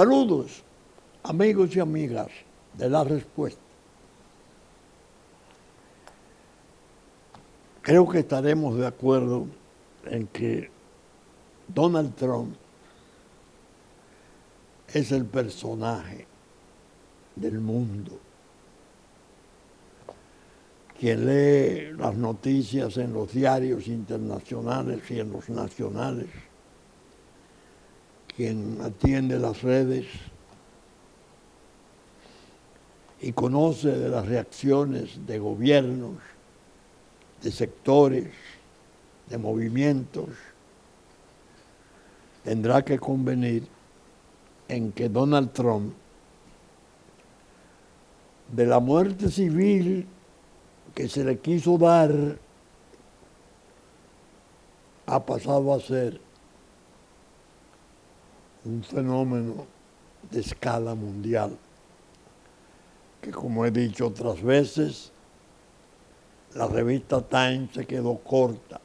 Saludos, amigos y amigas de La Respuesta. Creo que estaremos de acuerdo en que Donald Trump es el personaje del mundo. Quien lee las noticias en los diarios internacionales y en los nacionales, quien atiende las redes y conoce de las reacciones de gobiernos, de sectores, de movimientos, tendrá que convenir en que Donald Trump, de la muerte civil que se le quiso dar, ha pasado a ser un fenómeno de escala mundial, que, como he dicho otras veces, la revista Time se quedó corta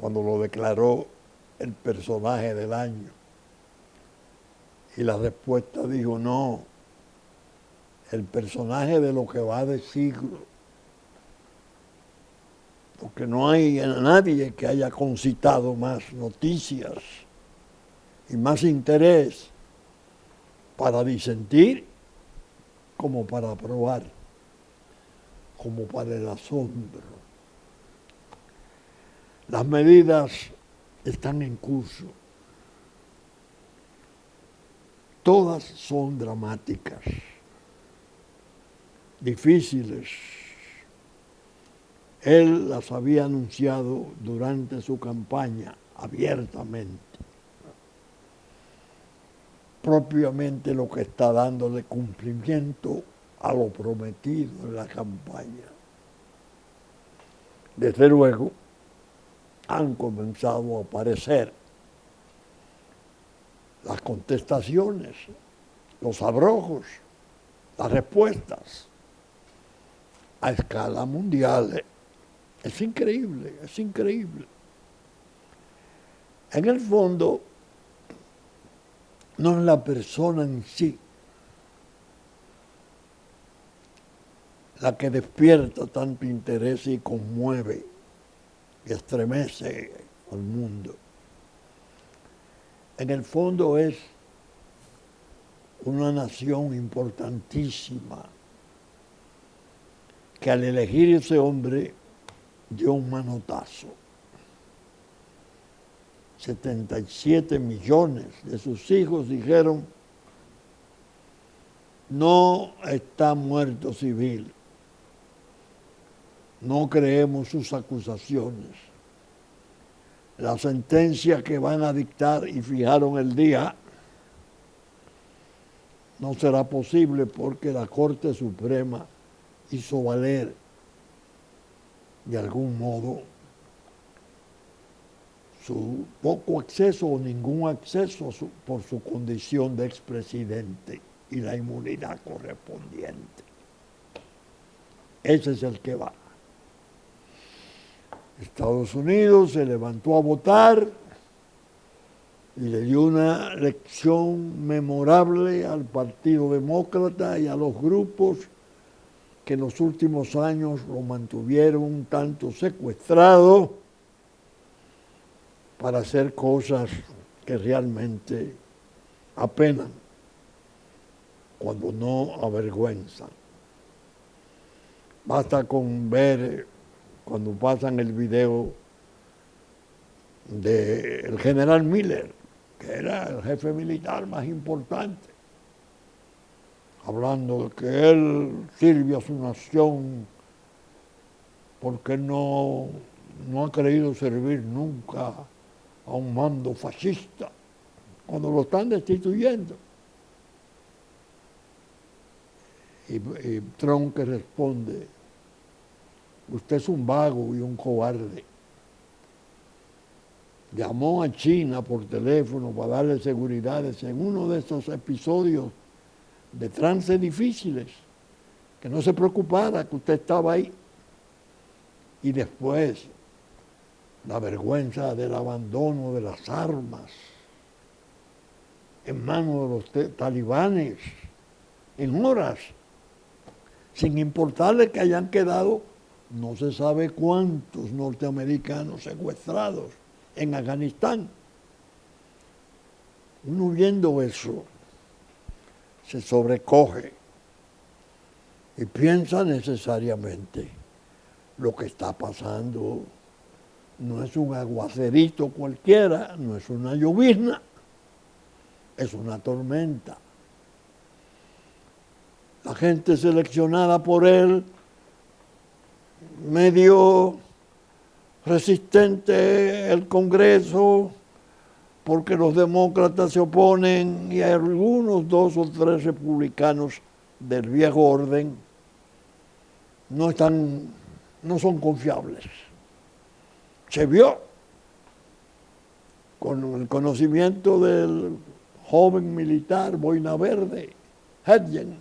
cuando lo declaró el personaje del año. Y La Respuesta dijo, no, el personaje de lo que va de siglo, porque no hay nadie que haya concitado más noticias y más interés para disentir como para aprobar, como para el asombro. Las medidas están en curso. Todas son dramáticas, difíciles. Él las había anunciado durante su campaña abiertamente. Propiamente lo que está dándole cumplimiento a lo prometido en la campaña. Desde luego, han comenzado a aparecer las contestaciones, los abrojos, las respuestas a escala mundial. Es increíble, es increíble. En el fondo, no es la persona en sí la que despierta tanto interés y conmueve y estremece al mundo. En el fondo es una nación importantísima que al elegir ese hombre dio un manotazo. 77 millones de sus hijos dijeron, no está muerto civil, no creemos sus acusaciones. La sentencia que van a dictar y fijaron el día no será posible porque la Corte Suprema hizo valer de algún modo su poco acceso o ningún acceso por su condición de expresidente y la inmunidad correspondiente. Ese es el que va. Estados Unidos se levantó a votar y le dio una lección memorable al Partido Demócrata y a los grupos que en los últimos años lo mantuvieron un tanto secuestrado para hacer cosas que realmente apenan, cuando no avergüenzan. Basta con ver cuando pasan el video del general Miller, que era el jefe militar más importante, hablando de que él sirve a su nación porque no ha querido servir nunca a un mando fascista, cuando lo están destituyendo. Y Trump que responde, usted es un vago y un cobarde. Llamó a China por teléfono para darle seguridades en uno de esos episodios de trance difíciles, que no se preocupara que usted estaba ahí. Y después, la vergüenza del abandono de las armas en manos de los talibanes en horas, sin importarle que hayan quedado no se sabe cuántos norteamericanos secuestrados en Afganistán. Uno viendo eso se sobrecoge y piensa necesariamente lo que está pasando no es un aguacerito cualquiera, no es una llovizna, es una tormenta. La gente seleccionada por él, medio resistente el Congreso, porque los demócratas se oponen y hay algunos 2 o 3 republicanos del viejo orden no son confiables. Se vio con el conocimiento del joven militar Boina Verde, Hedgen,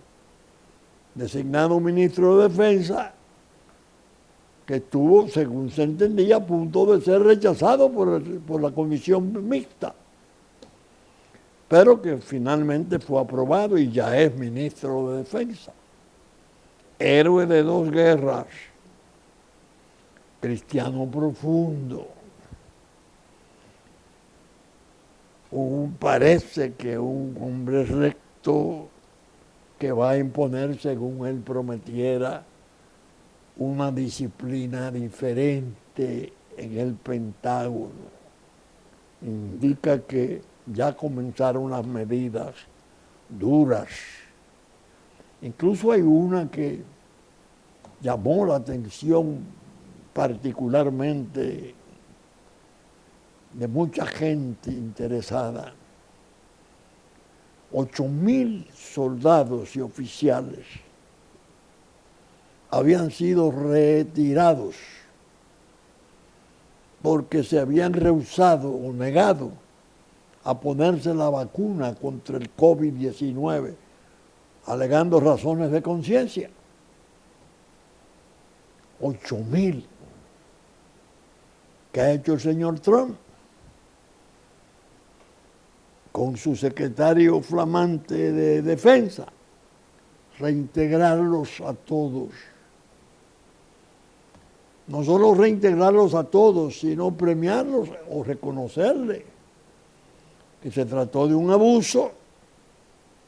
designado ministro de Defensa, que estuvo, según se entendía, a punto de ser rechazado por la comisión mixta, pero que finalmente fue aprobado y ya es ministro de Defensa. Héroe de 2 guerras, cristiano profundo, parece que un hombre recto que va a imponer, según él prometiera, una disciplina diferente en el Pentágono. Indica que ya comenzaron las medidas duras. Incluso hay una que llamó la atención particularmente de mucha gente interesada. 8,000 soldados y oficiales habían sido retirados porque se habían rehusado o negado a ponerse la vacuna contra el COVID-19, alegando razones de conciencia. 8,000. ¿Qué ha hecho el señor Trump? Con su secretario flamante de Defensa, reintegrarlos a todos. No solo reintegrarlos a todos, sino premiarlos o reconocerle que se trató de un abuso,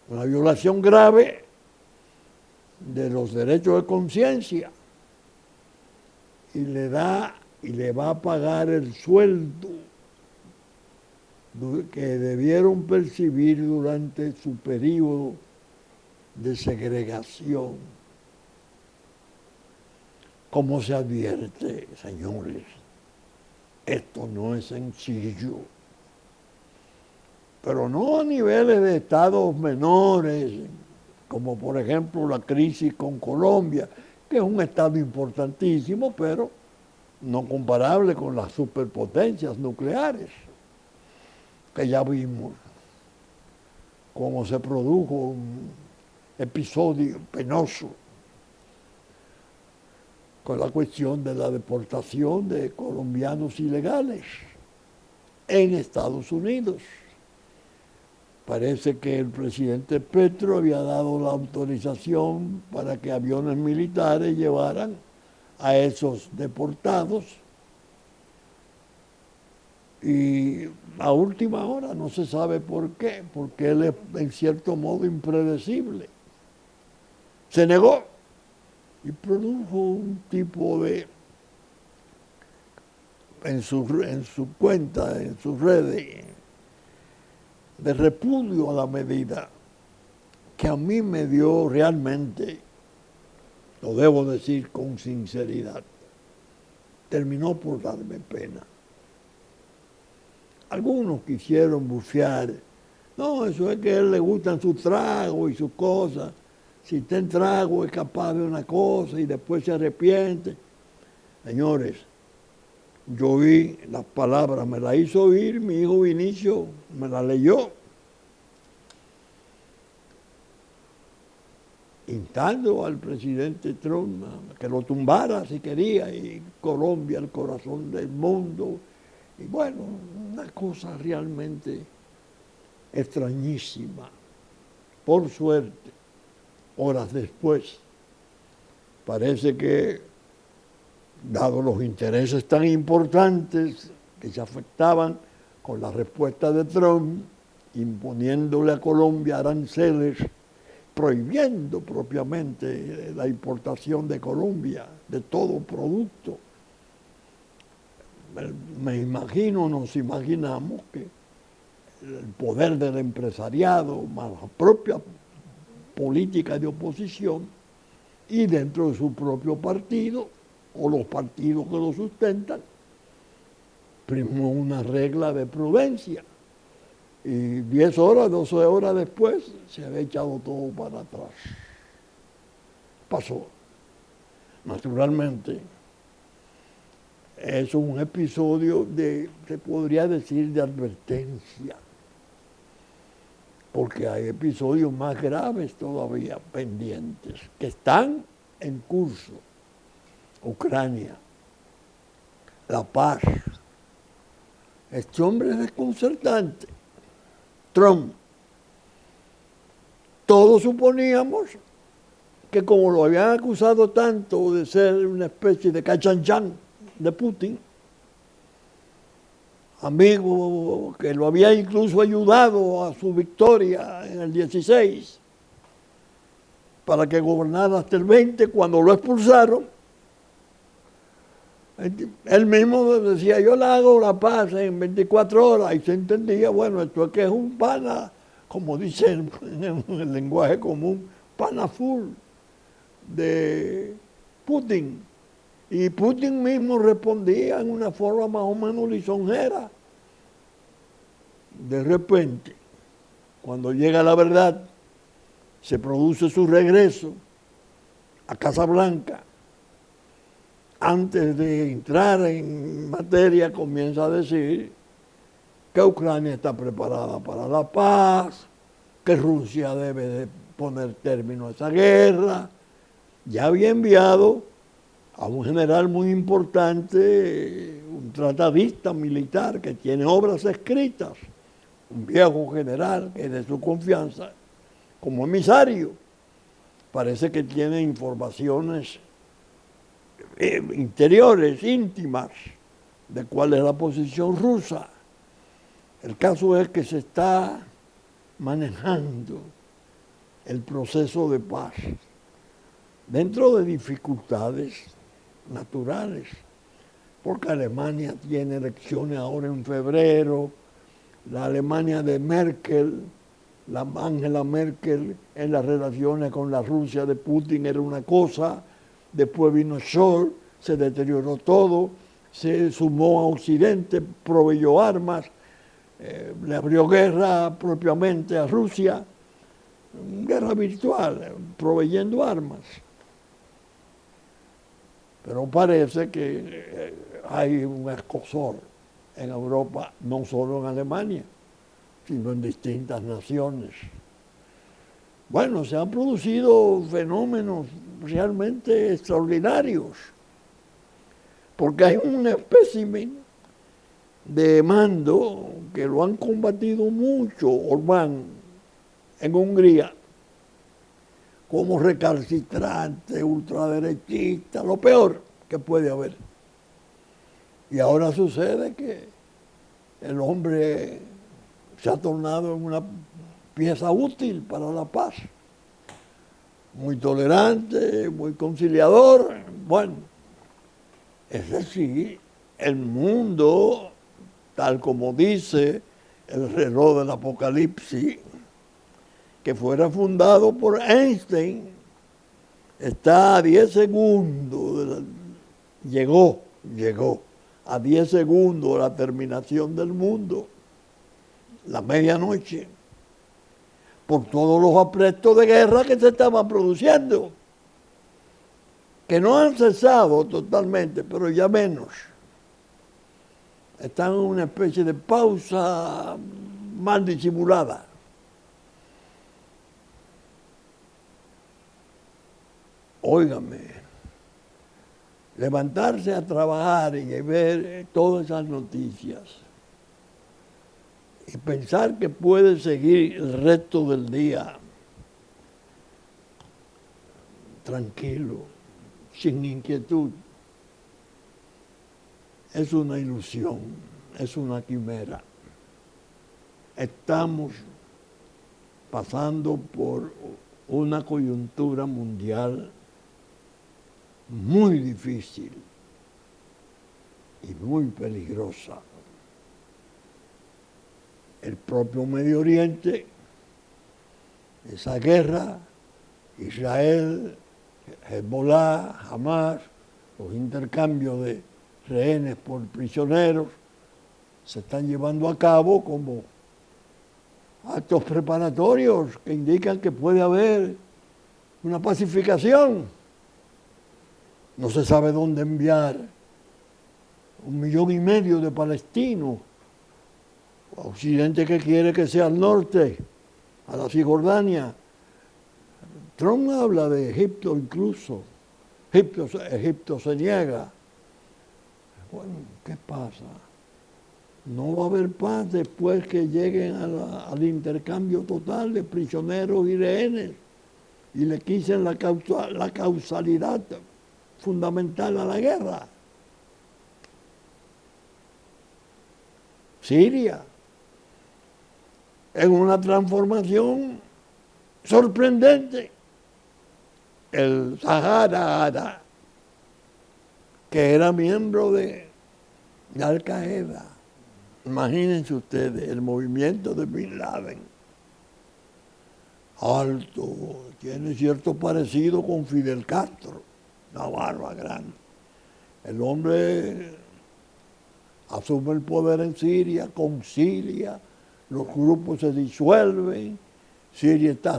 una violación grave de los derechos de conciencia, y le va a pagar el sueldo que debieron percibir durante su periodo de segregación. Como se advierte, señores, esto no es sencillo, pero no a niveles de estados menores, como por ejemplo la crisis con Colombia, que es un estado importantísimo, pero no comparable con las superpotencias nucleares, que ya vimos cómo se produjo un episodio penoso con la cuestión de la deportación de colombianos ilegales en Estados Unidos. Parece que el presidente Petro había dado la autorización para que aviones militares llevaran a esos deportados, y a última hora no se sabe por qué, porque él es en cierto modo impredecible. Se negó y produjo un tipo en su cuenta, en sus redes, de repudio a la medida, que a mí me dio realmente, lo debo decir con sinceridad, terminó por darme pena. Algunos quisieron bufear, no, eso es que a él le gustan sus tragos y sus cosas. Si está en trago es capaz de una cosa y después se arrepiente. Señores, yo oí las palabras, me las hizo oír mi hijo Vinicio, me las leyó, instando al presidente Trump que lo tumbara si quería, y Colombia, el corazón del mundo. Y bueno, una cosa realmente extrañísima. Por suerte, horas después, parece que, dado los intereses tan importantes que se afectaban con la respuesta de Trump, imponiéndole a Colombia aranceles, prohibiendo propiamente la importación de Colombia, de todo producto. Me imagino, nos imaginamos que el poder del empresariado, más la propia política de oposición, y dentro de su propio partido, o los partidos que lo sustentan, primó una regla de prudencia. Y 10 horas, 12 horas después, se había echado todo para atrás. Pasó. Naturalmente, es un episodio se podría decir, de advertencia, porque hay episodios más graves todavía pendientes, que están en curso. Ucrania, la paz. Este hombre es desconcertante. Trump. Todos suponíamos que como lo habían acusado tanto de ser una especie de cachanchan de Putin, amigo que lo había incluso ayudado a su victoria en el 16, para que gobernara hasta el 20, cuando lo expulsaron, él mismo decía, yo la hago la paz en 24 horas, y se entendía, bueno, esto es que es un pana, como dicen en el lenguaje común, pana full de Putin. Y Putin mismo respondía en una forma más o menos lisonjera. De repente, cuando llega la verdad, se produce su regreso a Casa Blanca. Antes de entrar en materia, comienza a decir que Ucrania está preparada para la paz, que Rusia debe de poner término a esa guerra. Ya había enviado a un general muy importante, un tratadista militar que tiene obras escritas, un viejo general que es de su confianza, como emisario. Parece que tiene informaciones interiores, íntimas, de cuál es la posición rusa. El caso es que se está manejando el proceso de paz dentro de dificultades naturales, porque Alemania tiene elecciones ahora en febrero, la Alemania de Merkel, la Angela Merkel, en las relaciones con la Rusia de Putin era una cosa, después vino Scholz, se deterioró todo, se sumó a Occidente, proveyó armas, le abrió guerra propiamente a Rusia, guerra virtual, proveyendo armas. Pero parece que hay un escozor en Europa, no solo en Alemania, sino en distintas naciones. Bueno, se han producido fenómenos realmente extraordinarios, porque hay un espécimen de mando que lo han combatido mucho Orbán en Hungría, como recalcitrante, ultraderechista, lo peor que puede haber. Y ahora sucede que el hombre se ha tornado en una pieza útil para la paz. Muy tolerante, muy conciliador. Bueno, es decir, el mundo, tal como dice el reloj del Apocalipsis, que fuera fundado por Einstein, está a 10 segundos, llegó a 10 segundos de la terminación del mundo, la medianoche, por todos los aprestos de guerra que se estaban produciendo, que no han cesado totalmente, pero ya menos. Están en una especie de pausa mal disimulada. Óigame, levantarse a trabajar y ver todas esas noticias y pensar que puede seguir el resto del día tranquilo, sin inquietud, es una ilusión, es una quimera. Estamos pasando por una coyuntura mundial muy difícil y muy peligrosa. El propio Medio Oriente, esa guerra, Israel, Hezbollah, Hamas, los intercambios de rehenes por prisioneros, se están llevando a cabo como actos preparatorios que indican que puede haber una pacificación. No se sabe dónde enviar 1,5 millones de palestinos. Occidente que quiere que sea al norte, a la Cisjordania. Trump habla de Egipto incluso. Egipto se niega. Bueno, ¿qué pasa? No va a haber paz después que lleguen al intercambio total de prisioneros y rehenes y le quiten la causalidad fundamental a la guerra. Siria, en una transformación sorprendente. El Sahara, que era miembro de Al-Qaeda, imagínense ustedes, el movimiento de Bin Laden, alto, tiene cierto parecido con Fidel Castro, una barba grande. El hombre asume el poder en Siria, concilia, los grupos se disuelven, Siria está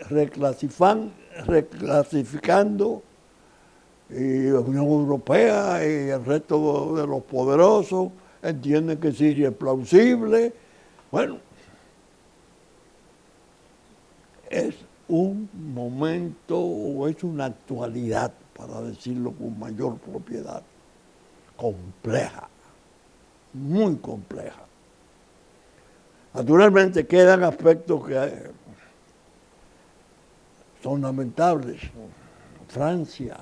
reclasificando, y la Unión Europea y el resto de los poderosos entienden que Siria es plausible. Bueno, es un momento o es una actualidad, para decirlo con mayor propiedad, compleja, muy compleja. Naturalmente quedan aspectos que son lamentables. Francia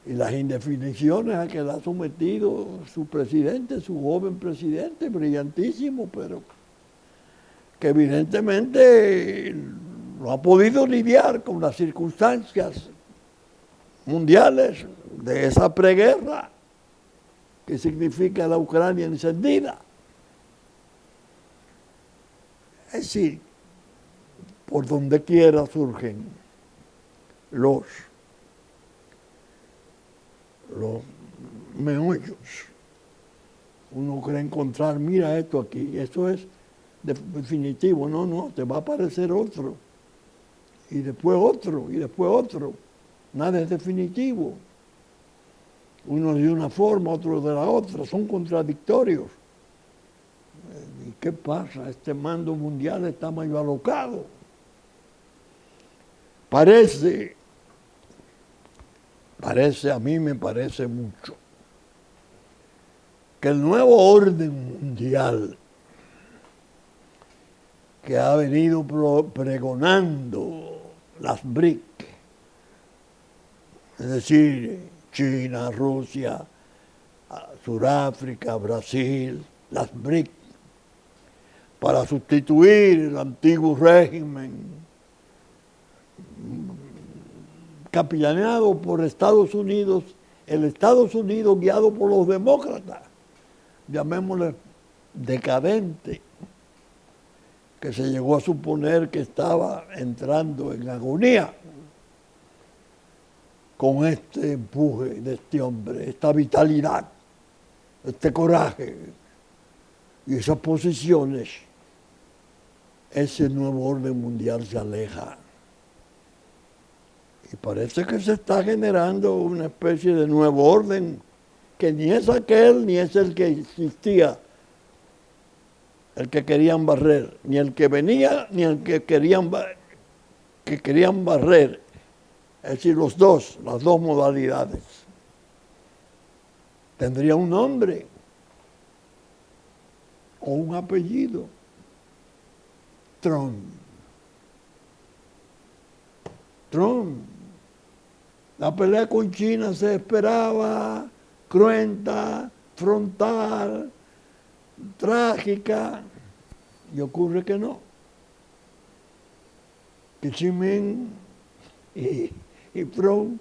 y las indefiniciones a que la ha sometido su presidente, su joven presidente, brillantísimo, pero que evidentemente no ha podido lidiar con las circunstancias mundiales de esa preguerra que significa la Ucrania encendida. Es decir, por donde quiera surgen los meollos. Uno cree encontrar, mira esto aquí, esto es definitivo. No, te va a aparecer otro, y después otro, y después otro. Nada es definitivo. Uno de una forma, otro de la otra, son contradictorios. ¿Y qué pasa? Este mando mundial está medio alocado. A mí me parece mucho, que el nuevo orden mundial que ha venido pregonando las BRIC, es decir, China, Rusia, Sudáfrica, Brasil, las BRIC, para sustituir el antiguo régimen capillaneado por Estados Unidos, el Estados Unidos guiado por los demócratas, llamémosle decadente, que se llegó a suponer que estaba entrando en agonía con este empuje de este hombre, esta vitalidad, este coraje y esas posiciones. Ese nuevo orden mundial se aleja. Y parece que se está generando una especie de nuevo orden que ni es aquel ni es el que existía, el que querían barrer, ni el que venía ni el que querían barrer. Es decir, las dos modalidades. Tendría un nombre. o un apellido, Trump. Trump. La pelea con China se esperaba cruenta, frontal, trágica, y ocurre que no. Que Xi Jinping y Trump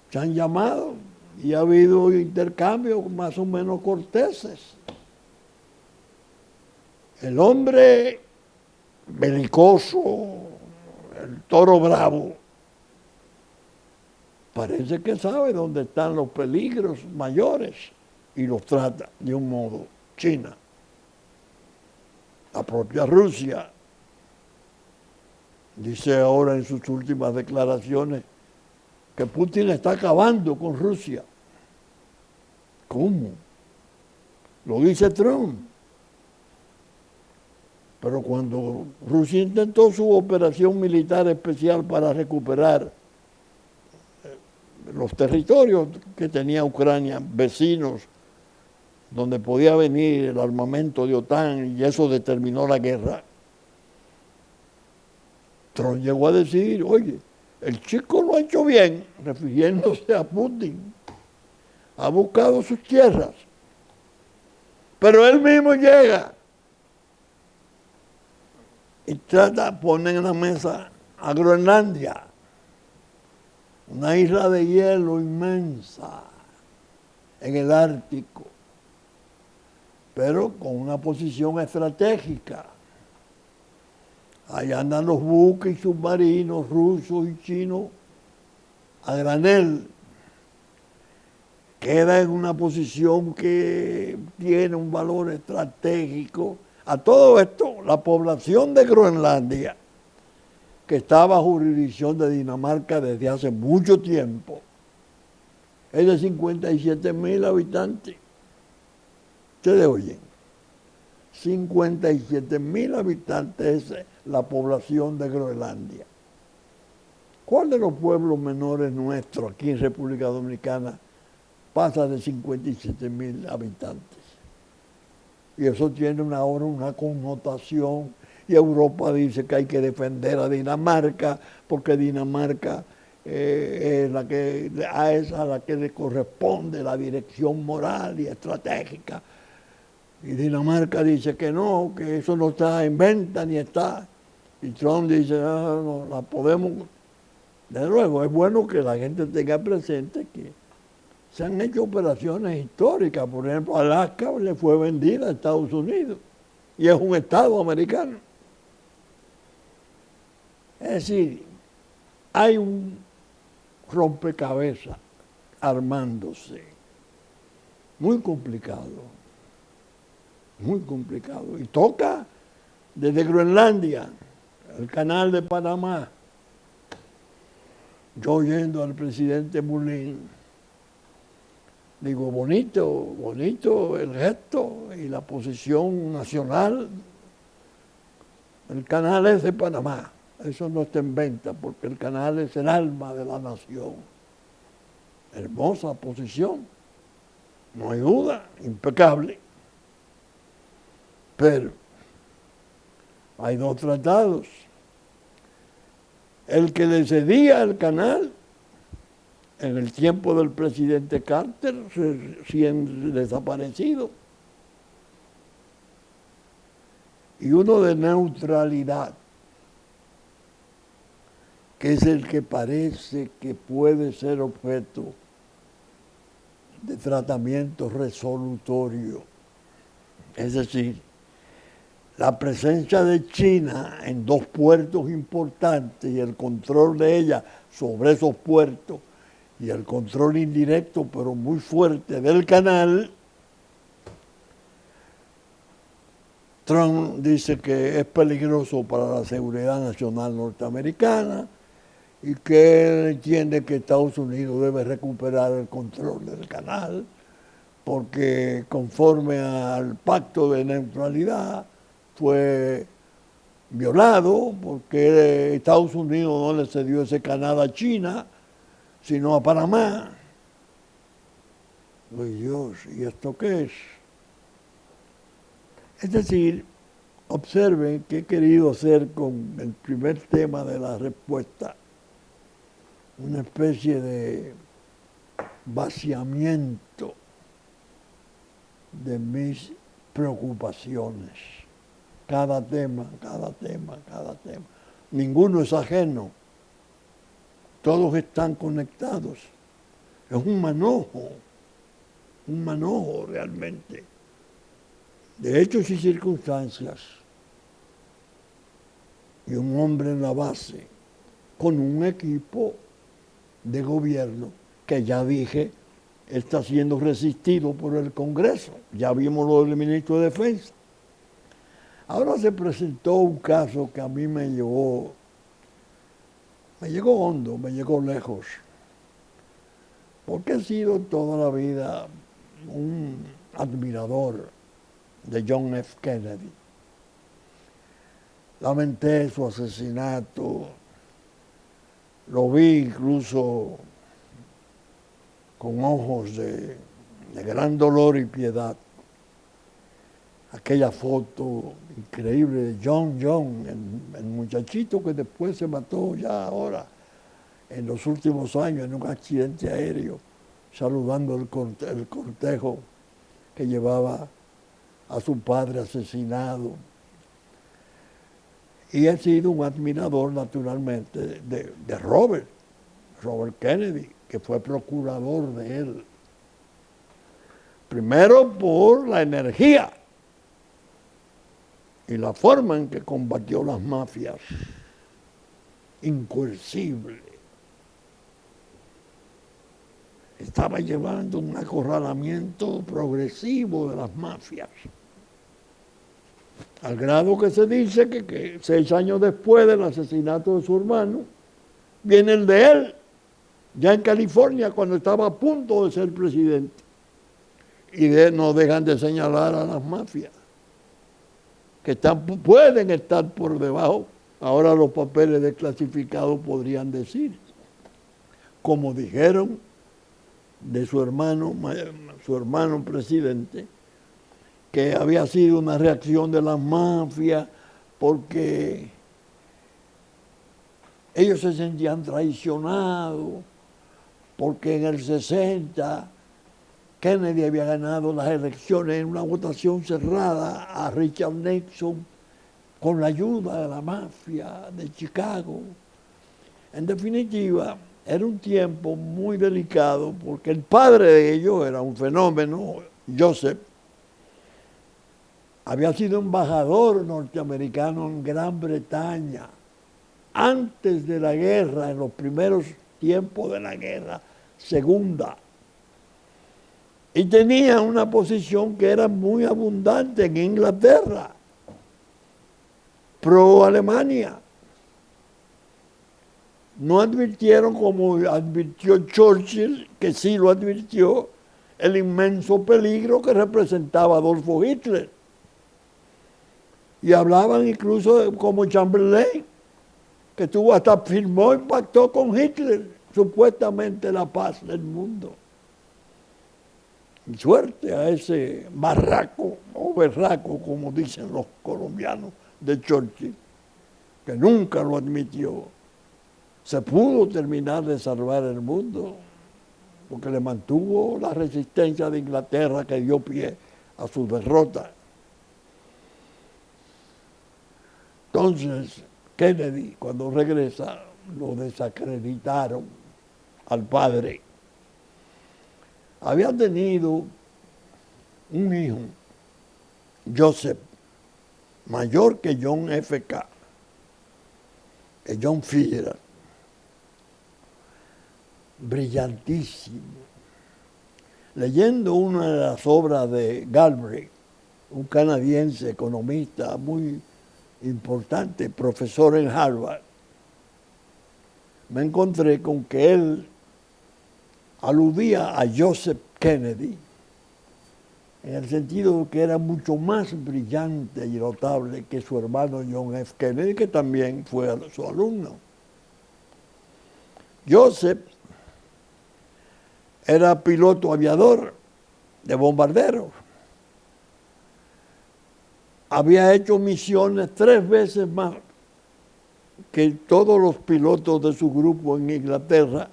se han llamado y ha habido intercambios más o menos corteses. El hombre belicoso, el toro bravo, parece que sabe dónde están los peligros mayores y los trata de un modo. China, la propia Rusia, dice ahora en sus últimas declaraciones que Putin está acabando con Rusia. ¿Cómo? Lo dice Trump. Pero cuando Rusia intentó su operación militar especial para recuperar los territorios que tenía Ucrania, vecinos, donde podía venir el armamento de OTAN, y eso determinó la guerra, Trump llegó a decir, oye, el chico lo ha hecho bien, refiriéndose a Putin, ha buscado sus tierras, pero él mismo llega y pone en la mesa a Groenlandia, una isla de hielo inmensa en el Ártico, pero con una posición estratégica. Allá andan los buques y submarinos rusos y chinos a granel. Queda en una posición que tiene un valor estratégico. A todo esto, la población de Groenlandia, que está bajo jurisdicción de Dinamarca desde hace mucho tiempo, es de 57,000 habitantes. Ustedes oyen, 57,000 habitantes es la población de Groenlandia. ¿Cuál de los pueblos menores nuestros aquí en República Dominicana pasa de 57,000 habitantes? Y eso tiene ahora una connotación. Y Europa dice que hay que defender a Dinamarca porque Dinamarca es a la que le corresponde la dirección moral y estratégica. Y Dinamarca dice que no, que eso no está en venta ni está. Y Trump dice, no, la podemos. De luego, es bueno que la gente tenga presente que se han hecho operaciones históricas. Por ejemplo, Alaska le fue vendida a Estados Unidos y es un estado americano. Es decir, hay un rompecabezas armándose, muy complicado, y toca desde Groenlandia, el canal de Panamá. Yo oyendo al presidente Moulin, digo, bonito el gesto y la posición nacional. El canal es de Panamá, eso no está en venta porque el canal es el alma de la nación. Hermosa posición, no hay duda, impecable. Pero hay dos tratados. El que le cedía el canal en el tiempo del presidente Carter, recién desaparecido, y uno de neutralidad, que es el que parece que puede ser objeto de tratamiento resolutorio. Es decir, la presencia de China en dos puertos importantes y el control de ella sobre esos puertos y el control indirecto pero muy fuerte del canal, Trump dice que es peligroso para la seguridad nacional norteamericana y que él entiende que Estados Unidos debe recuperar el control del canal porque conforme al pacto de neutralidad fue violado porque Estados Unidos no le cedió ese canal a China, sino a Panamá. Ay Dios, ¿y esto qué es? Es decir, observen que he querido hacer con el primer tema de la respuesta una especie de vaciamiento de mis preocupaciones. Cada tema, cada tema, cada tema. Ninguno es ajeno. Todos están conectados. Es un manojo realmente, de hechos y circunstancias. Y un hombre en la base, con un equipo de gobierno que ya dije está siendo resistido por el Congreso. Ya vimos lo del ministro de Defensa. Ahora se presentó un caso que a mí me llegó hondo, me llegó lejos, porque he sido toda la vida un admirador de John F. Kennedy. Lamenté su asesinato, lo vi incluso con ojos de gran dolor y piedad. Aquella foto increíble de John, el muchachito que después se mató ya ahora, en los últimos años, en un accidente aéreo, saludando el cortejo que llevaba a su padre asesinado. Y he sido un admirador, naturalmente, de Robert Kennedy, que fue procurador de él. Primero por la energía y la forma en que combatió las mafias, incoercible. Estaba llevando un acorralamiento progresivo de las mafias, al grado que se dice que 6 años después del asesinato de su hermano, viene el de él, ya en California, cuando estaba a punto de ser presidente. Y no dejan de señalar a las mafias, que pueden estar por debajo. Ahora los papeles desclasificados podrían decir, como dijeron de su hermano presidente, que había sido una reacción de las mafias porque ellos se sentían traicionados, porque en el 60 Kennedy había ganado las elecciones en una votación cerrada a Richard Nixon con la ayuda de la mafia de Chicago. En definitiva, era un tiempo muy delicado porque el padre de ellos era un fenómeno. Joseph había sido embajador norteamericano en Gran Bretaña antes de la guerra, en los primeros tiempos de la guerra segunda. Y tenía una posición que era muy abundante en Inglaterra, pro Alemania. No advirtieron, como advirtió Churchill, que sí lo advirtió, el inmenso peligro que representaba Adolfo Hitler. Y hablaban incluso como Chamberlain, que firmó y pactó con Hitler, supuestamente la paz del mundo. Y suerte a ese barraco o berraco, como dicen los colombianos, de Churchill, que nunca lo admitió. Se pudo terminar de salvar el mundo, porque le mantuvo la resistencia de Inglaterra que dio pie a su derrota. Entonces, Kennedy, cuando regresa, lo desacreditaron al padre. Había tenido un hijo, Joseph, mayor que John F.K., John Fitzgerald, brillantísimo. Leyendo una de las obras de Galbraith, un canadiense economista muy importante, profesor en Harvard, me encontré con que él aludía a Joseph Kennedy en el sentido de que era mucho más brillante y notable que su hermano John F. Kennedy, que también fue su alumno. Joseph era piloto aviador de bombarderos había hecho misiones 3 veces más que todos los pilotos de su grupo en Inglaterra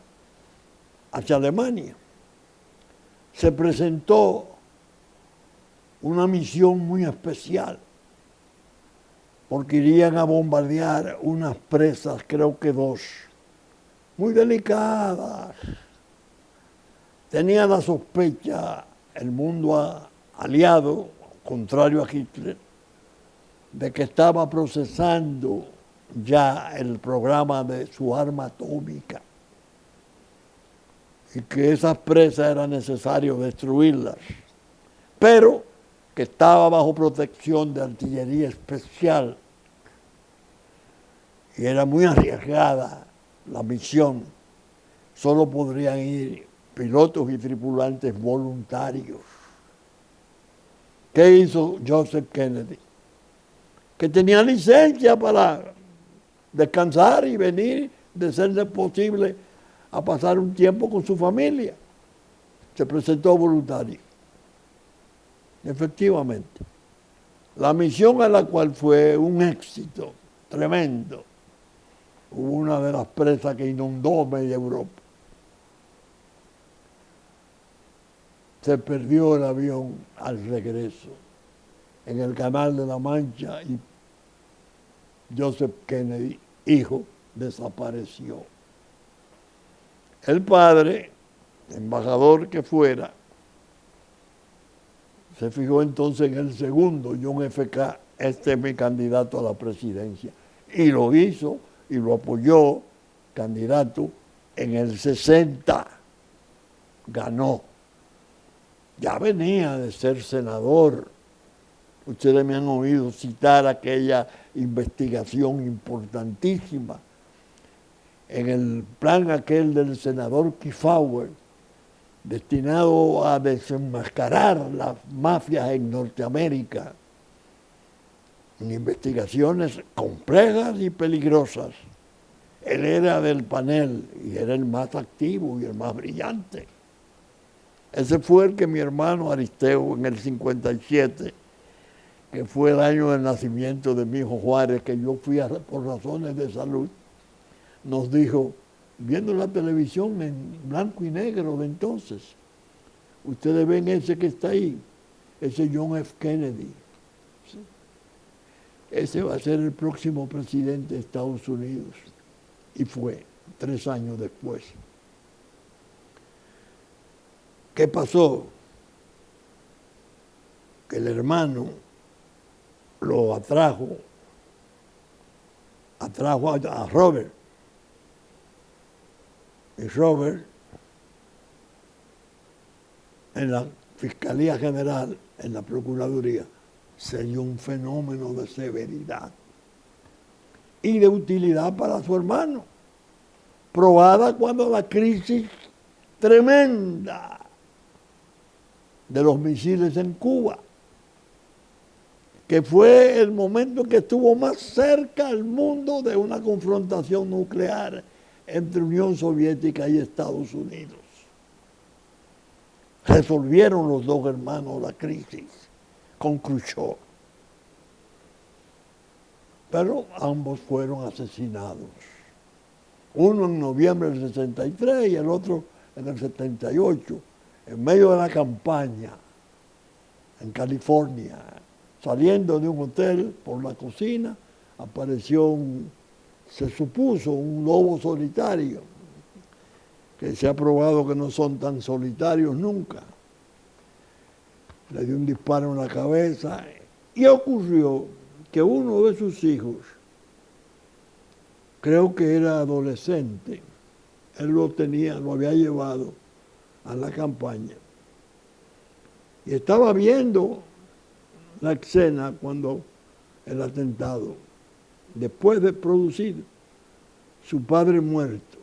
hacia Alemania. Se presentó una misión muy especial, porque irían a bombardear unas presas, creo que 2, muy delicadas. Tenía la sospecha el mundo aliado, contrario a Hitler, de que estaba procesando ya el programa de su arma atómica y que esas presas era necesario destruirlas, pero que estaba bajo protección de artillería especial y era muy arriesgada la misión. Solo podrían ir pilotos y tripulantes voluntarios. ¿Qué hizo Joseph Kennedy? Que tenía licencia para descansar y venir, de ser posible, a pasar un tiempo con su familia. Se presentó voluntario. Efectivamente. La misión a la cual fue un éxito tremendo. Hubo una de las presas que inundó media Europa. Se perdió el avión al regreso en el Canal de la Mancha y Joseph Kennedy, hijo, desapareció. El padre, embajador que fuera, se fijó entonces en el segundo, John F. K., este es mi candidato a la presidencia. Y lo hizo y lo apoyó, candidato, en el 60. Ganó. Ya venía de ser senador. Ustedes me han oído citar aquella investigación importantísima en el plan aquel del senador Kefauver, destinado a desenmascarar las mafias en Norteamérica, en investigaciones complejas y peligrosas. Él era del panel y era el más activo y el más brillante. Ese fue el que mi hermano Aristeo en el 57, que fue el año del nacimiento de mi hijo Juárez, que yo fui por razones de salud, nos dijo, viendo la televisión en blanco y negro de entonces, ustedes ven ese que está ahí, ese John F. Kennedy. ¿Sí? Ese va a ser el próximo presidente de Estados Unidos. Y fue 3 años después. ¿Qué pasó? Que el hermano lo atrajo a Robert. Y Robert, en la Fiscalía General, en la Procuraduría, sería un fenómeno de severidad y de utilidad para su hermano, probada cuando la crisis tremenda de los misiles en Cuba, que fue el momento que estuvo más cerca al mundo de una confrontación nuclear entre Unión Soviética y Estados Unidos. Resolvieron los dos hermanos la crisis con Khrushchev, pero ambos fueron asesinados. Uno en noviembre del 63 y el otro en el 78, en medio de la campaña en California. Saliendo de un hotel por la cocina, apareció se supuso un lobo solitario, que se ha probado que no son tan solitarios nunca. Le dio un disparo en la cabeza y ocurrió que uno de sus hijos, creo que era adolescente, él lo había llevado a la campaña y estaba viendo la escena cuando el atentado, después de producir su padre muerto.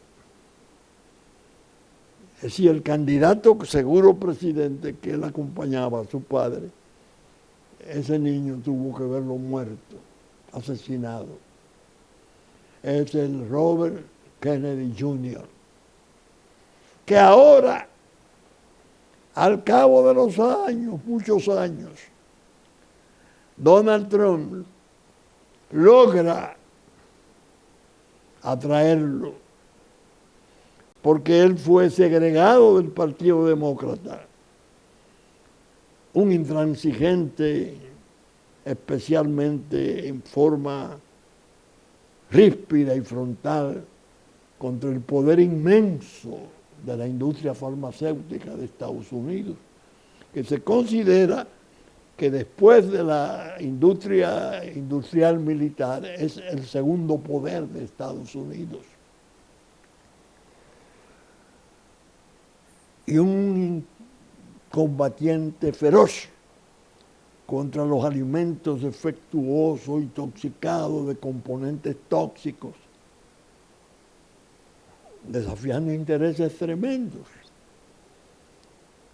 Es decir, el candidato seguro presidente que él acompañaba a su padre, ese niño tuvo que verlo muerto, asesinado. Es el Robert Kennedy Jr., que ahora, al cabo de los años, muchos años, Donald Trump logra atraerlo porque él fue segregado del Partido Demócrata, un intransigente, especialmente en forma ríspida y frontal contra el poder inmenso de la industria farmacéutica de Estados Unidos, que se considera que después de la industria industrial militar es el segundo poder de Estados Unidos. Y un combatiente feroz contra los alimentos defectuosos, intoxicados de componentes tóxicos, desafiando intereses tremendos.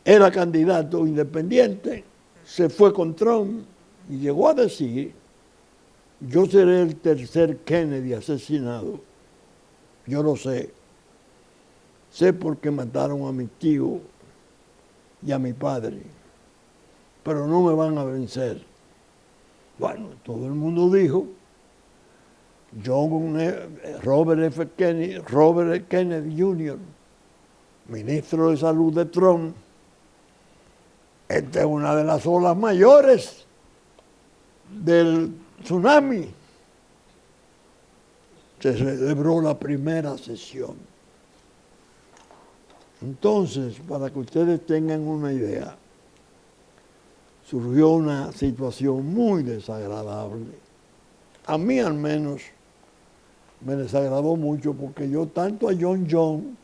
Era candidato independiente, se fue con Trump y llegó a decir: yo seré el tercer Kennedy asesinado. Yo lo sé. Sé por qué mataron a mi tío y a mi padre, pero no me van a vencer. Bueno, todo el mundo dijo: Robert F. Kennedy Jr., ministro de Salud de Trump, esta es una de las olas mayores del tsunami. Se celebró la primera sesión. Entonces, para que ustedes tengan una idea, surgió una situación muy desagradable. A mí al menos me desagradó mucho porque yo tanto a John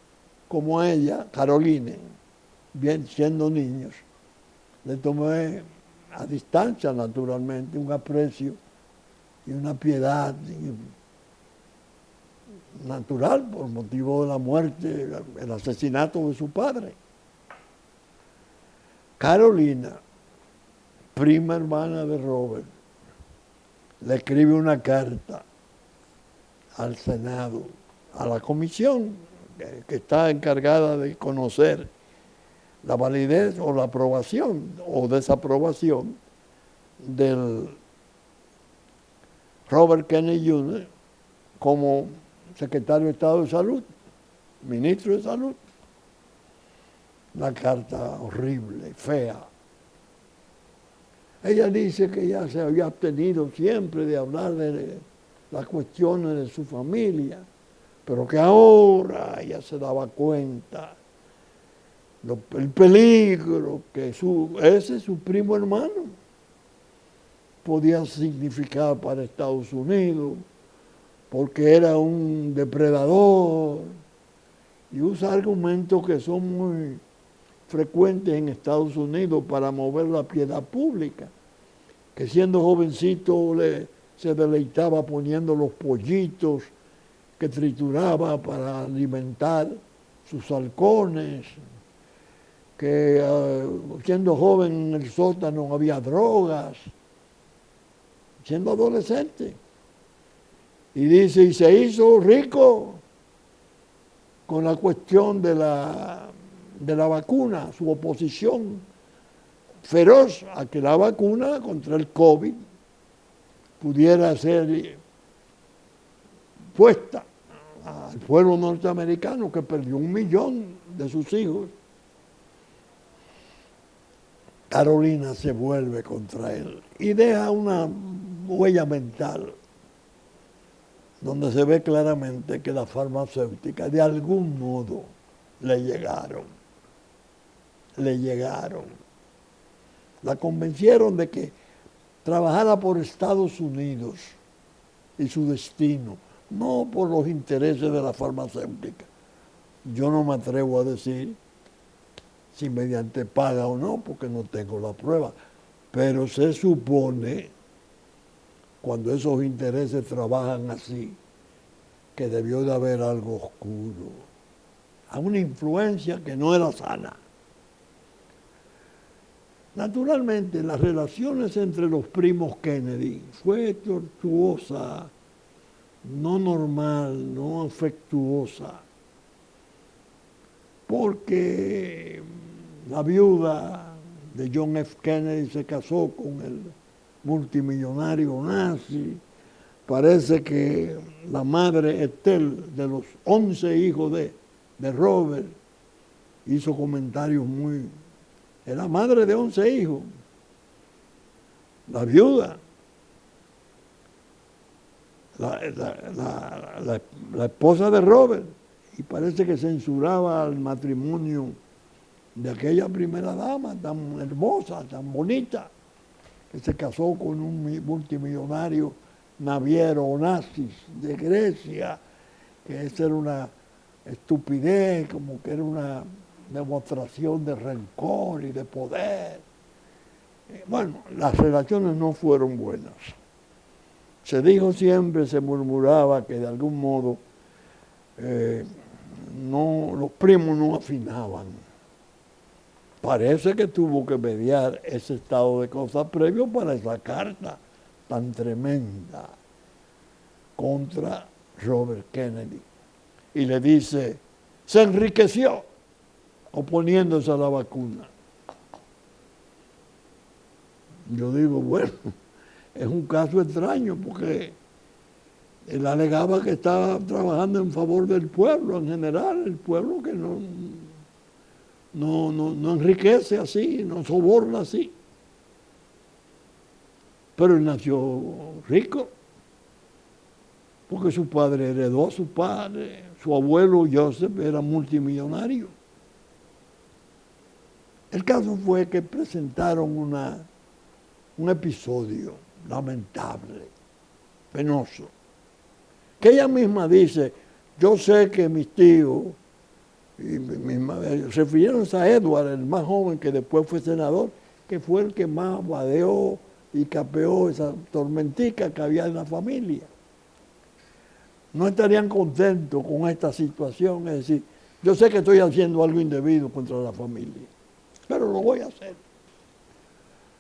como a ella, Caroline, bien siendo niños, le tomé a distancia naturalmente un aprecio y una piedad natural por motivo de la muerte, el asesinato de su padre. Carolina, prima hermana de Robert, le escribe una carta al Senado, a la comisión que está encargada de conocer la validez o la aprobación o desaprobación del Robert Kennedy Jr. como secretario de Estado de Salud, ministro de Salud. Una carta horrible, fea. Ella dice que ya se había abstenido siempre de hablar de las cuestiones de su familia, pero que ahora ella se daba cuenta el peligro que ese su primo hermano podía significar para Estados Unidos, porque era un depredador, y usa argumentos que son muy frecuentes en Estados Unidos para mover la piedad pública, que siendo jovencito se deleitaba poniendo los pollitos que trituraba para alimentar sus halcones, que siendo joven en el sótano había drogas, siendo adolescente. Y dice, y se hizo rico con la cuestión de la vacuna, su oposición feroz a que la vacuna contra el COVID pudiera ser puesta al pueblo norteamericano, que perdió 1 millón de sus hijos. Carolina se vuelve contra él y deja una huella mental donde se ve claramente que las farmacéuticas de algún modo le llegaron. La convencieron de que trabajara por Estados Unidos y su destino, no por los intereses de la farmacéutica. Yo no me atrevo a decir si mediante paga o no, porque no tengo la prueba, pero se supone, cuando esos intereses trabajan así, que debió de haber algo oscuro, a una influencia que no era sana. Naturalmente, las relaciones entre los primos Kennedy fue tortuosa, no normal, no afectuosa, porque la viuda de John F. Kennedy se casó con el multimillonario nazi. Parece que la madre Estel, de los 11 hijos de Robert, hizo comentarios muy... Era madre de 11 hijos, la viuda, la esposa de Robert, y parece que censuraba al matrimonio de aquella primera dama tan hermosa, tan bonita, que se casó con un multimillonario naviero nazis de Grecia, que esa era una estupidez, como que era una demostración de rencor y de poder. Bueno, las relaciones no fueron buenas. Se dijo siempre, se murmuraba que de algún modo los primos no afinaban. Parece que tuvo que mediar ese estado de cosas previo para esa carta tan tremenda contra Robert Kennedy. Y le dice, se enriqueció oponiéndose a la vacuna. Yo digo, bueno, es un caso extraño porque él alegaba que estaba trabajando en favor del pueblo en general, el pueblo que no enriquece así, no soborna así. Pero él nació rico, porque su padre heredó a su padre, su abuelo Joseph era multimillonario. El caso fue que presentaron un episodio lamentable, penoso, que ella misma dice, yo sé que mis tíos, refiriéndose a Edward, el más joven que después fue senador, que fue el que más vadeó y capeó esa tormentica que había en la familia. No estarían contentos con esta situación, es decir, yo sé que estoy haciendo algo indebido contra la familia, pero lo voy a hacer.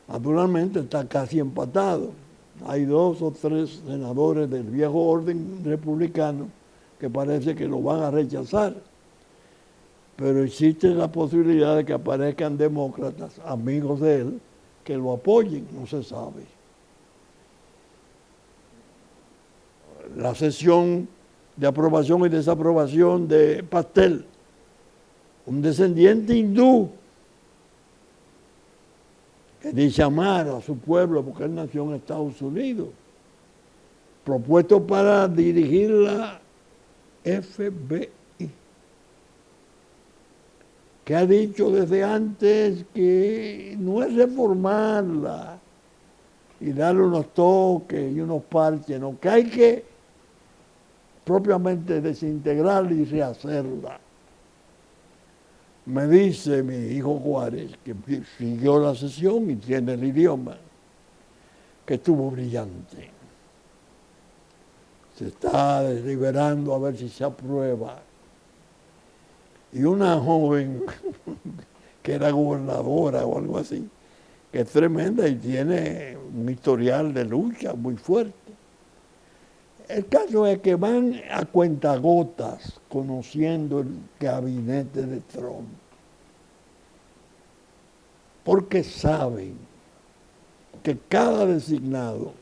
Naturalmente está casi empatado. Hay 2 o 3 senadores del viejo orden republicano que parece que lo van a rechazar, pero existe la posibilidad de que aparezcan demócratas, amigos de él, que lo apoyen, no se sabe. La sesión de aprobación y desaprobación de Pastel, un descendiente hindú que dice amar a su pueblo porque él nació en Estados Unidos, propuesto para dirigir la FBI, que ha dicho desde antes que no es reformarla y darle unos toques y unos parches, no, que hay que propiamente desintegrarla y rehacerla. Me dice mi hijo Juárez, que siguió la sesión y tiene el idioma, que estuvo brillante. Se está deliberando a ver si se aprueba. Y una joven que era gobernadora o algo así, que es tremenda y tiene un historial de lucha muy fuerte. El caso es que van a cuentagotas conociendo el gabinete de Trump, porque saben que cada designado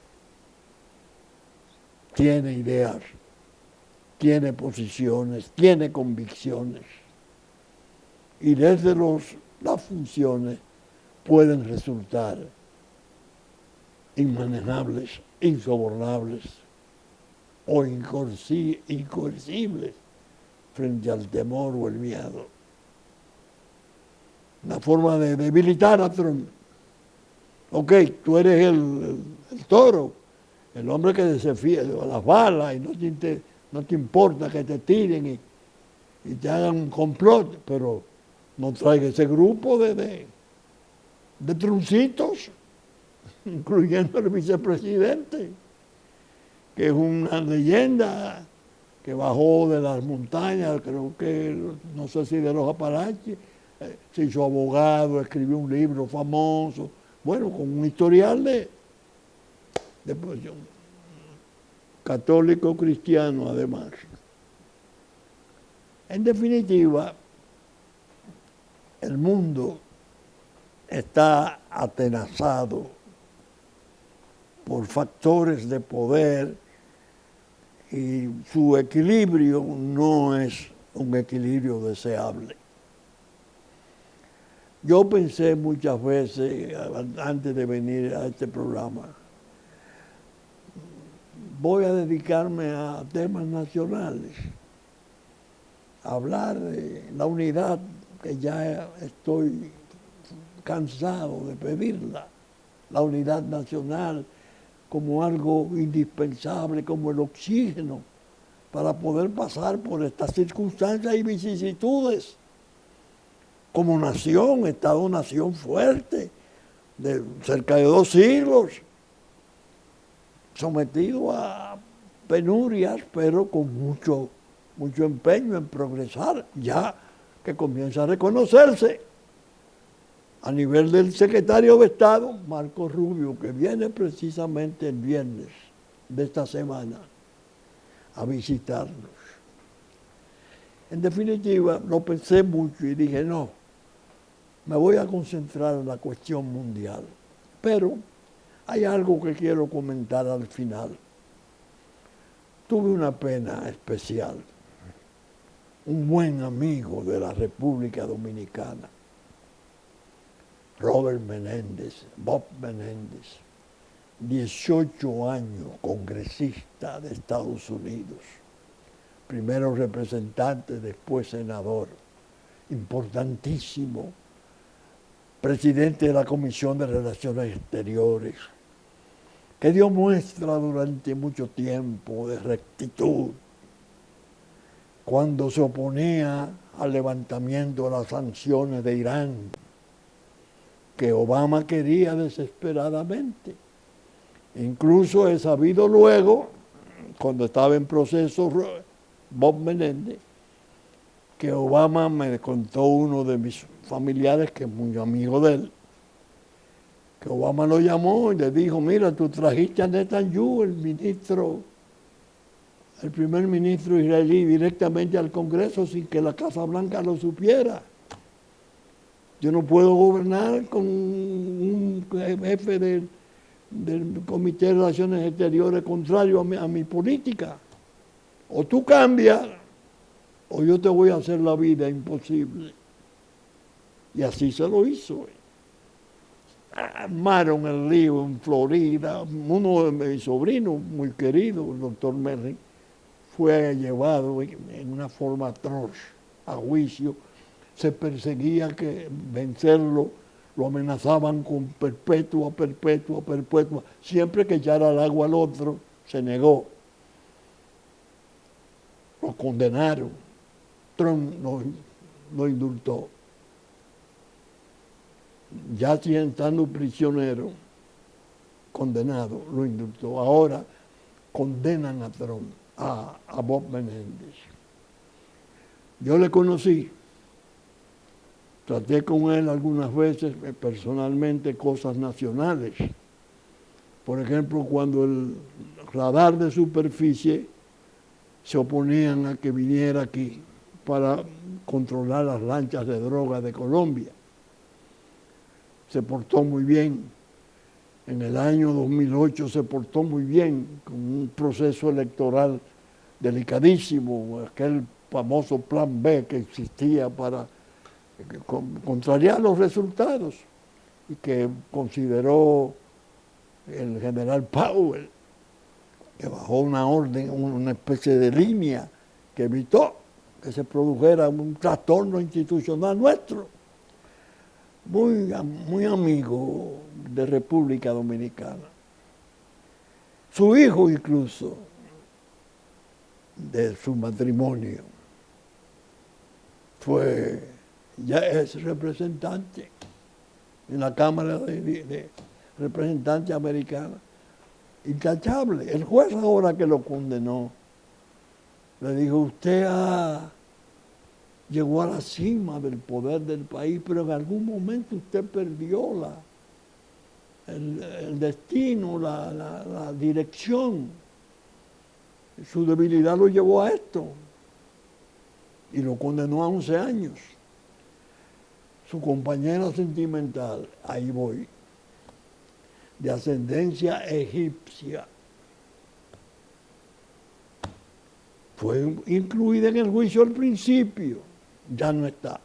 tiene ideas, tiene posiciones, tiene convicciones, y desde las funciones pueden resultar inmanejables, insobornables o incoercibles frente al temor o el miedo. Una forma de debilitar a Trump. Ok, tú eres el toro, el hombre que desafía las balas y no te importa que te tiren y te hagan un complot, pero no traiga ese grupo de truncitos, incluyendo el vicepresidente, que es una leyenda que bajó de las montañas, creo que, no sé si de los Apalaches, se hizo abogado, escribió un libro famoso, bueno, con un historial de católico cristiano además. En definitiva, el mundo está atenazado por factores de poder y su equilibrio no es un equilibrio deseable. Yo pensé muchas veces, antes de venir a este programa, voy a dedicarme a temas nacionales, a hablar de la unidad, que ya estoy cansado de pedirla, la unidad nacional como algo indispensable, como el oxígeno, para poder pasar por estas circunstancias y vicisitudes. Como nación, Estado-nación fuerte, de cerca de 2 siglos, sometido a penurias, pero con mucho empeño en progresar, ya que comienza a reconocerse a nivel del secretario de Estado, Marco Rubio, que viene precisamente el viernes de esta semana a visitarnos. En definitiva, lo pensé mucho y dije, no, me voy a concentrar en la cuestión mundial. Pero hay algo que quiero comentar al final. Tuve una pena especial. Un buen amigo de la República Dominicana, Robert Menéndez, Bob Menéndez, 18 años congresista de Estados Unidos, primero representante, después senador, importantísimo, presidente de la Comisión de Relaciones Exteriores, que dio muestra durante mucho tiempo de rectitud cuando se oponía al levantamiento de las sanciones de Irán, que Obama quería desesperadamente. Incluso he sabido luego, cuando estaba en proceso Bob Menéndez, que Obama me contó uno de mis familiares, que es muy amigo de él, que Obama lo llamó y le dijo, mira, tú trajiste a Netanyahu, el primer ministro israelí, directamente al Congreso sin que la Casa Blanca lo supiera. Yo no puedo gobernar con un jefe del Comité de Relaciones Exteriores contrario a mi política. O tú cambias, o yo te voy a hacer la vida imposible. Y así se lo hizo. Armaron el lío en Florida. Uno de mis sobrinos, muy querido, el doctor Merrick, fue llevado en una forma atroz a juicio. Se perseguía que vencerlo, lo amenazaban con perpetua. Siempre que echara al agua al otro, se negó. Lo condenaron. Trump lo indultó. Ya estando prisionero, condenado, lo indultó. Ahora condenan a Trump, a Bob Menéndez. Yo le conocí, traté con él algunas veces personalmente cosas nacionales. Por ejemplo, cuando el radar de superficie se oponían a que viniera aquí para controlar las lanchas de droga de Colombia. Se portó muy bien. En el año 2008 se portó muy bien con un proceso electoral delicadísimo, aquel famoso plan B que existía para contrariar los resultados y que consideró el general Powell, que bajó una orden, una especie de línea que evitó que se produjera un trastorno institucional nuestro. Muy amigo de República Dominicana. Su hijo incluso, de su matrimonio, ya es representante en la Cámara de Representantes Americana. Intachable. El juez ahora que lo condenó, le dijo, usted llegó a la cima del poder del país, pero en algún momento usted perdió el destino, la dirección. Su debilidad lo llevó a esto y lo condenó a 11 años. Su compañera sentimental, ahí voy, de ascendencia egipcia. Fue incluida en el juicio al principio, ya no está.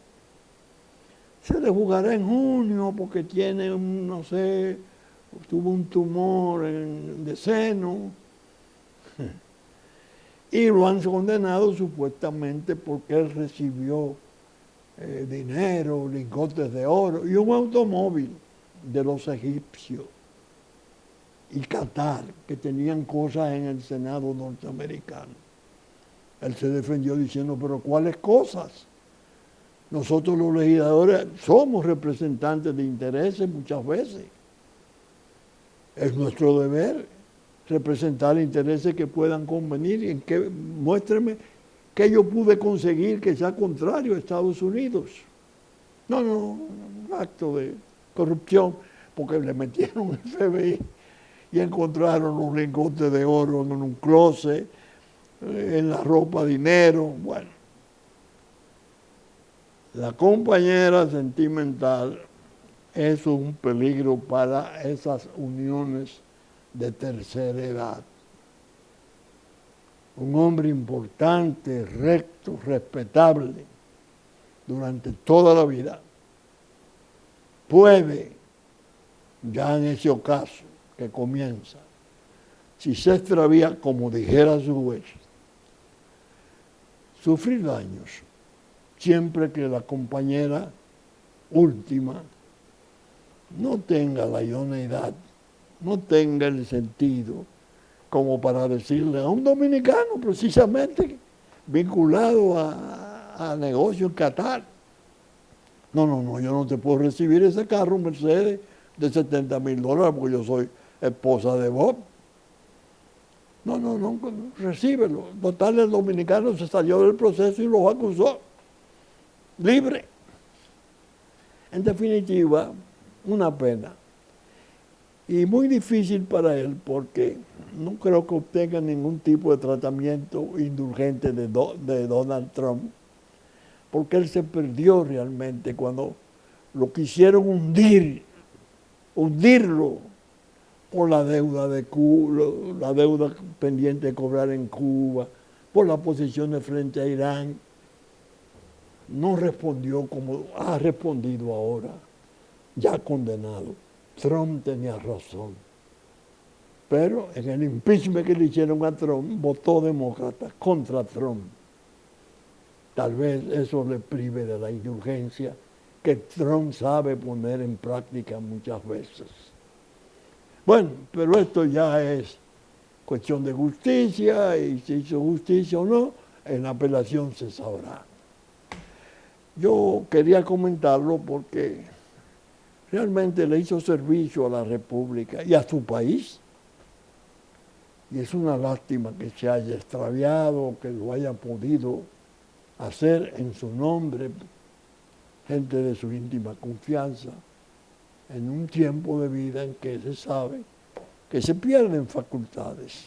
Se le juzgará en junio porque tiene, no sé, tuvo un tumor de seno y lo han condenado supuestamente porque él recibió dinero, lingotes de oro y un automóvil de los egipcios y Qatar, que tenían cosas en el Senado norteamericano. Él se defendió diciendo, pero ¿cuáles cosas? Nosotros los legisladores somos representantes de intereses muchas veces. Es nuestro deber representar intereses que puedan convenir y en que muéstreme que yo pude conseguir que sea contrario a Estados Unidos. No, un acto de corrupción, porque le metieron el FBI y encontraron los lingotes de oro en un closet, en la ropa, dinero, bueno. La compañera sentimental es un peligro para esas uniones de tercera edad. Un hombre importante, recto, respetable durante toda la vida puede, ya en ese ocaso que comienza, si se extravía, como dijera su juez, sufrir daños siempre que la compañera última no tenga la idoneidad, no tenga el sentido como para decirle a un dominicano precisamente vinculado a negocio en Qatar, no, yo no te puedo recibir ese carro Mercedes de $70,000 porque yo soy esposa de Bob. No, recíbelo. Total, el dominicano se salió del proceso y lo acusó. Libre. En definitiva, una pena. Y muy difícil para él porque no creo que obtenga ningún tipo de tratamiento indulgente de Donald Trump, porque él se perdió realmente cuando lo quisieron hundirlo por la deuda de Cuba, la deuda pendiente de cobrar en Cuba, por las posiciones frente a Irán. No respondió como ha respondido ahora, ya condenado. Trump tenía razón. Pero en el impeachment que le hicieron a Trump, votó demócrata contra Trump. Tal vez eso le prive de la indulgencia que Trump sabe poner en práctica muchas veces. Bueno, pero esto ya es cuestión de justicia, y si hizo justicia o no, en la apelación se sabrá. Yo quería comentarlo porque realmente le hizo servicio a la República y a su país. Y es una lástima que se haya extraviado, que lo haya podido hacer en su nombre, gente de su íntima confianza, en un tiempo de vida en que se sabe que se pierden facultades.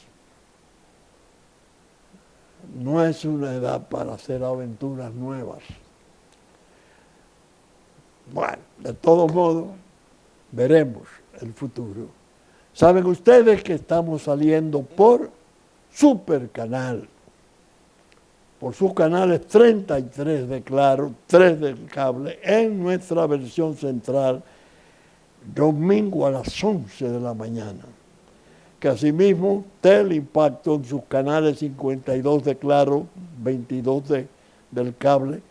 No es una edad para hacer aventuras nuevas. Bueno, de todos modos, veremos el futuro. Saben ustedes que estamos saliendo por Supercanal, por sus canales 33 de Claro, 3 del cable, en nuestra versión central, domingo a las 11 de la mañana. Que asimismo, Teleimpacto en sus canales 52 de Claro, 22 del cable,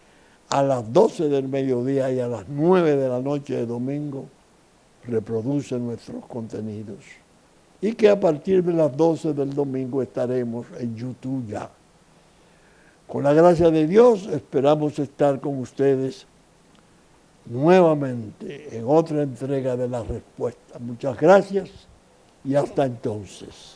a las 12 del mediodía y a las 9 de la noche de domingo, reproduce nuestros contenidos. Y que a partir de las 12 del domingo estaremos en YouTube ya. Con la gracia de Dios esperamos estar con ustedes nuevamente en otra entrega de La Respuesta. Muchas gracias y hasta entonces.